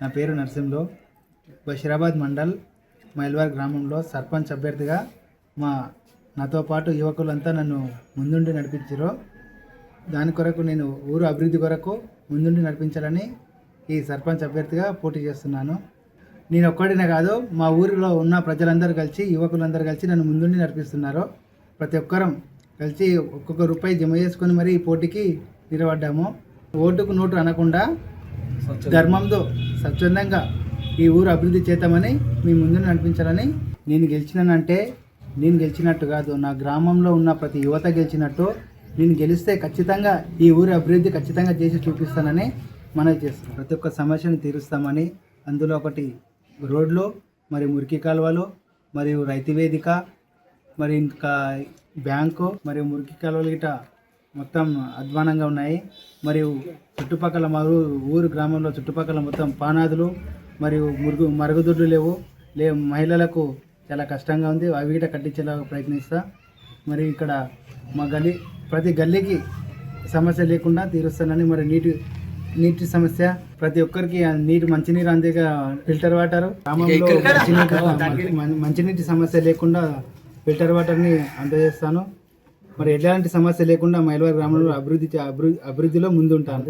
నా పేరు నరసింహులు. బషీరాబాద్ మండల్ మైల్వార్ గ్రామంలో సర్పంచ్ అభ్యర్థిగా నాతో పాటు యువకులంతా నన్ను ముందుండి నడిపించారు. దాని కొరకు నేను ఊరు అభివృద్ధి కొరకు ముందుండి నడిపించాలని ఈ సర్పంచ్ అభ్యర్థిగా పోటీ చేస్తున్నాను. నేను ఒక్కడినే కాదు, మా ఊరిలో ఉన్న ప్రజలందరూ కలిసి, యువకులందరూ కలిసి నన్ను ముందుండి నడిపిస్తున్నారు. ప్రతి ఒక్కరం కలిసి ఒక్కొక్క రూపాయి జమ చేసుకొని మరి ఈ పోటీకి నిలబడ్డాము. ఓటుకు నోటు అనకుండా ధర్మంతో స్వచ్ఛందంగా ఈ ఊరు అభివృద్ధి చేద్దామని మీ ముందు నడిపించాలని. నేను గెలిచినానంటే నేను గెలిచినట్టు కాదు, నా గ్రామంలో ఉన్న ప్రతి యువత గెలిచినట్టు. నేను గెలిస్తే ఖచ్చితంగా ఈ ఊరి అభివృద్ధి ఖచ్చితంగా చేసి చూపిస్తానని మనవి చేస్తాను. ప్రతి ఒక్క సమస్యను తీరుస్తామని. అందులో ఒకటి రోడ్లు, మరి మురికి కాలువలు, మరియు రైతు వేదిక, మరి ఇంకా బ్యాంకు, మరియు మురికి కాలువలు గిట మొత్తం అధ్వానంగా ఉన్నాయి. మరియు చుట్టుపక్కల ఊరు గ్రామంలో చుట్టుపక్కల మొత్తం పానాదులు మరియు మరుగుదొడ్లు లేవు. మహిళలకు చాలా కష్టంగా ఉంది. అవి గిట కట్టించేలా ప్రయత్నిస్తా. మరి ఇక్కడ మా ప్రతి గల్లీకి సమస్య లేకుండా తీరుస్తానని. మరి నీటి సమస్య ప్రతి ఒక్కరికి మంచినీరు అందేగా ఫిల్టర్ వాటర్, గ్రామంలో మంచినీటి సమస్య లేకుండా ఫిల్టర్ వాటర్ని అందజేస్తాను. మరి ఎలాంటి సమస్య లేకుండా మైల్వార్ గ్రామంలో అభివృద్ధిలో ముందుంటాను.